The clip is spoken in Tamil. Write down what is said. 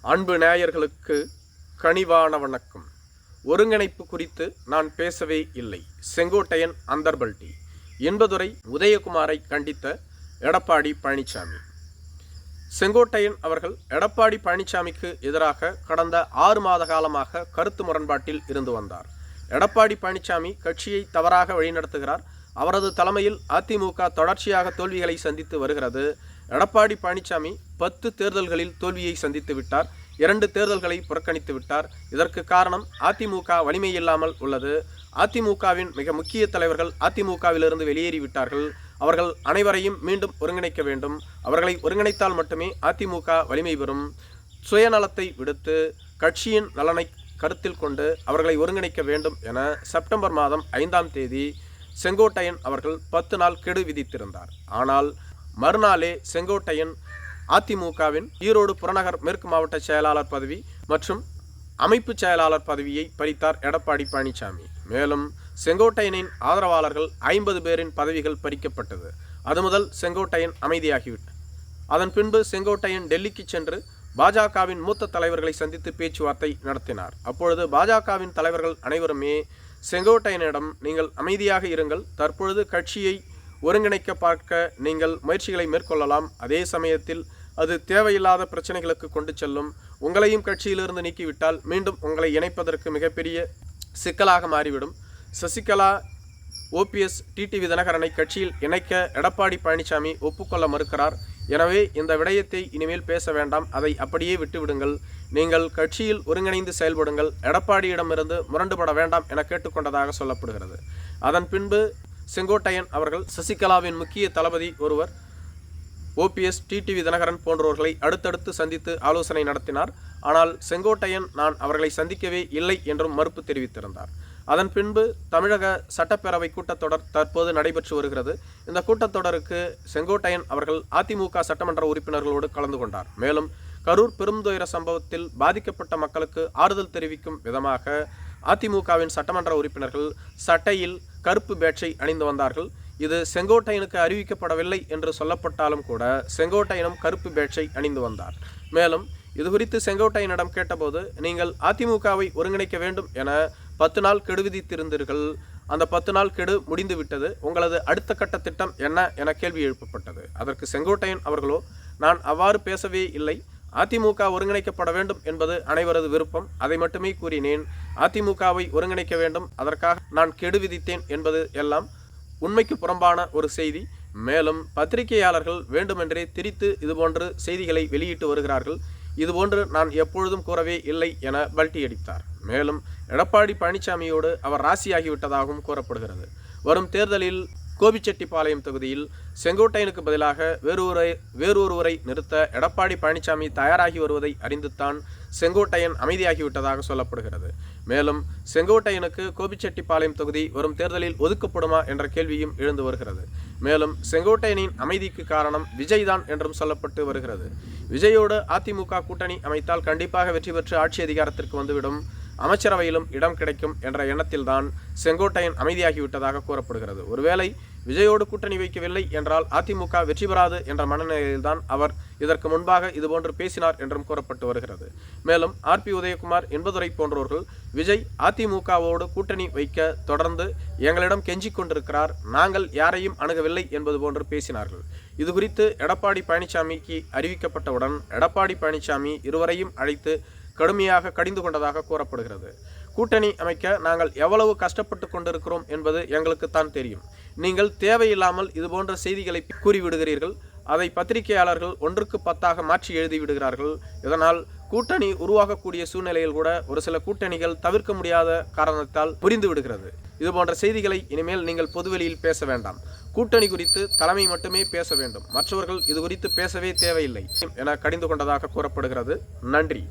அன்பு நேயர்களுக்கு கனிவான வணக்கம். ஒருங்கிணைப்பு குறித்து நான் பேசவே இல்லை. செங்கோட்டையன் அந்தர்பல்டி என்பதுரை உதயகுமாரை கண்டித்த எடப்பாடி பழனிசாமி. செங்கோட்டையன் அவர்கள் எடப்பாடி பழனிசாமிக்கு எதிராக கடந்த 6 மாத காலமாக கருத்து முரண்பாட்டில் இருந்து வந்தார். எடப்பாடி பழனிசாமி கட்சியை தவறாக வழிநடத்துகிறார். அவரது தலைமையில் அதிமுக தொடர்ச்சியாக தோல்விகளை சந்தித்து வருகிறது. எடப்பாடி பழனிசாமி 10 தேர்தல்களில் தோல்வியை சந்தித்து விட்டார். 2 தேர்தல்களை புறக்கணித்து விட்டார். இதற்கு காரணம் அதிமுக வலிமை இல்லாமல் உள்ளது. அதிமுகவின் மிக முக்கிய தலைவர்கள் அதிமுகவிலிருந்து வெளியேறிவிட்டார்கள். அவர்கள் அனைவரையும் மீண்டும் ஒருங்கிணைக்க வேண்டும். அவர்களை ஒருங்கிணைத்தால் மட்டுமே அதிமுக வலிமை பெறும். சுயநலத்தை விடுத்து கட்சியின் நலனை கருத்தில் கொண்டு அவர்களை ஒருங்கிணைக்க வேண்டும் என செப்டம்பர் மாதம் 5ஆம் தேதி செங்கோட்டையன் அவர்கள் 10 நாள் கெடு விதித்திருந்தார். ஆனால் மறுநாளே செங்கோட்டையன் அதிமுகவின் ஈரோடு புறநகர் மேற்கு மாவட்ட செயலாளர் பதவி மற்றும் அமைப்பு செயலாளர் பதவியை பறித்தார் எடப்பாடி பழனிசாமி. மேலும் செங்கோட்டையனின் ஆதரவாளர்கள் 50 பேரின் பதவிகள் பறிக்கப்பட்டது. அது முதல் செங்கோட்டையன் அமைதியாகிவிட்டார். அதன் பின்பு செங்கோட்டையன் டெல்லிக்கு சென்று பாஜகவின் மூத்த தலைவர்களை சந்தித்து பேச்சுவார்த்தை நடத்தினார். அப்பொழுது பாஜகவின் தலைவர்கள் அனைவருமே செங்கோட்டையனிடம் நீங்கள் அமைதியாக இருங்கள், தற்பொழுது கட்சியை ஒருங்கிணைக்க பார்க்க நீங்கள் முயற்சிகளை மேற்கொள்ளலாம், அதே சமயத்தில் அது தேவையில்லாத பிரச்சனைகளுக்கு கொண்டு செல்லும், உங்களையும் கட்சியிலிருந்து நீக்கிவிட்டால் மீண்டும் உங்களை இணைப்பதற்கு மிகப்பெரிய சிக்கலாக மாறிவிடும். சசிகலா, ஓபிஎஸ், டிடிவி தினகரனை கட்சியில் இணைக்க எடப்பாடி பழனிசாமி ஒப்புக்கொள்ள மறுக்கிறார். எனவே இந்த விடயத்தை இனிமேல் பேச வேண்டாம், அதை அப்படியே விட்டுவிடுங்கள். நீங்கள் கட்சியில் ஒருங்கிணைந்து செயல்படுங்கள், எடப்பாடியிடமிருந்து முரண்டுபட வேண்டாம் என கேட்டுக்கொண்டதாக சொல்லப்படுகிறது. அதன் பின்பு செங்கோட்டையன் அவர்கள் சசிகலாவின் முக்கிய தளபதி ஒருவர் ஓபிஎஸ், டிடிவி தினகரன் போன்றவர்களை அடுத்தடுத்து சந்தித்து ஆலோசனை நடத்தினார். ஆனால் செங்கோட்டையன் நான் அவர்களை சந்திக்கவே இல்லை என்றும் மறுப்பு தெரிவித்திருந்தார். அதன் பின்பு தமிழக சட்டப்பேரவை கூட்டத்தொடர் தற்போது நடைபெற்று வருகிறது. இந்த கூட்டத்தொடருக்கு செங்கோட்டையன் அவர்கள் அதிமுக சட்டமன்ற உறுப்பினர்களோடு கலந்து கொண்டார். மேலும் கரூர் பெருந்துயர சம்பவத்தில் பாதிக்கப்பட்ட மக்களுக்கு ஆறுதல் தெரிவிக்கும் விதமாக அதிமுகவின் சட்டமன்ற உறுப்பினர்கள் சட்டையில் கருப்பு பேட்சை அணிந்து வந்தார்கள். இது செங்கோட்டையனுக்கு அறிவிக்கப்படவில்லை என்று சொல்லப்பட்டாலும் கூட செங்கோட்டையனும் கருப்பு பேட்சை அணிந்து வந்தார். மேலும் இது குறித்து செங்கோட்டையனிடம் கேட்டபோது நீங்கள் அதிமுகவை ஒருங்கிணைக்க வேண்டும் என 10 நாள் கெடு விதித்திருந்தீர்கள். அந்த 10 நாள் கெடு முடிந்து விட்டது. உங்களது அடுத்த கட்ட திட்டம் என்ன என கேள்வி எழுப்பப்பட்டது. அதற்கு செங்கோட்டையன் அவர்களோ நான் அவ்வாறு பேசவே இல்லை. அதிமுக ஒருங்கிணைக்கப்பட வேண்டும் என்பது அனைவரது விருப்பம். அதை மட்டுமே கூறினேன். அதிமுகவை ஒருங்கிணைக்க வேண்டும், அதற்காக நான் கெடு விதித்தேன் என்பது எல்லாம் உண்மைக்கு புறம்பான ஒரு செய்தி. மேலும் பத்திரிகையாளர்கள் வேண்டுமென்றே திரித்து இதுபோன்று செய்திகளை வெளியிட்டு வருகிறார்கள். இதுபோன்று நான் எப்பொழுதும் கூறவே இல்லை என பல்ட்டியடித்தார். மேலும் எடப்பாடி பழனிசாமியோடு அவர் ராசியாகிவிட்டதாகவும் கூறப்படுகிறது. வரும் தேர்தலில் கோபிச்செட்டிப்பாளையம் தொகுதியில் செங்கோட்டையனுக்கு பதிலாக வேறொருவரை நிறுத்த எடப்பாடி பழனிசாமி தயாராகி வருவதை அறிந்துத்தான் செங்கோட்டையன் அமைதியாகிவிட்டதாக சொல்லப்படுகிறது. மேலும் செங்கோட்டையனுக்கு கோபிச்செட்டிப்பாளையம் தொகுதி வரும் தேர்தலில் ஒதுக்கப்படுமா என்ற கேள்வியும் எழுந்து வருகிறது. மேலும் செங்கோட்டையனின் அமைதிக்கு காரணம் விஜய் தான் என்றும் சொல்லப்பட்டு வருகிறது. விஜயோடு அதிமுக கூட்டணி அமைத்தால் கண்டிப்பாக வெற்றி பெற்று ஆட்சி அதிகாரத்திற்கு வந்துவிடும், அமைச்சரவையிலும் இடம் கிடைக்கும் என்ற எண்ணத்தில்தான் செங்கோட்டையன் அமைதியாகிவிட்டதாக கூறப்படுகிறது. ஒருவேளை விஜயோடு கூட்டணி வைக்கவில்லை என்றால் அதிமுக வெற்றி பெறாது என்ற மனநிலையில்தான் அவர் இதற்கு முன்பாக இதுபோன்று பேசினார் என்றும் கூறப்பட்டு வருகிறது. மேலும் ஆர்பி உதயகுமார், என்பதுரை போன்றவர்கள் விஜய் அதிமுகவோடு கூட்டணி வைக்க தொடர்ந்து எங்களிடம் கெஞ்சிக் கொண்டிருக்கிறார், நாங்கள் யாரையும் அணுகவில்லை என்பது போன்று பேசினார்கள். இது குறித்து எடப்பாடி பழனிசாமிக்கு அறிவிக்கப்பட்டவுடன் எடப்பாடி பழனிசாமி இருவரையும் அழைத்து கடுமையாக கடிந்து கொண்டதாக கூறப்படுகிறது. கூட்டணி அமைக்க நாங்கள் எவ்வளவு கஷ்டப்பட்டு கொண்டிருக்கிறோம் என்பது எங்களுக்குத்தான் தெரியும். நீங்கள் தேவையில்லாமல் இதுபோன்ற செய்திகளை கூறிவிடுகிறீர்கள். அதை பத்திரிகையாளர்கள் 1க்கு 10ஆக மாற்றி எழுதிவிடுகிறார்கள். இதனால் கூட்டணி உருவாகக்கூடிய சூழ்நிலையில் கூட ஒரு சில கூட்டணிகள் தவிர்க்க முடியாத காரணத்தால் புரிந்து விடுகிறது. இதுபோன்ற செய்திகளை இனிமேல் நீங்கள் பொதுவெளியில் பேச வேண்டாம். கூட்டணி குறித்து தலைமை மட்டுமே பேச வேண்டும், மற்றவர்கள் இது குறித்து பேசவே தேவையில்லை என கடிந்து கொண்டதாக கூறப்படுகிறது. நன்றி.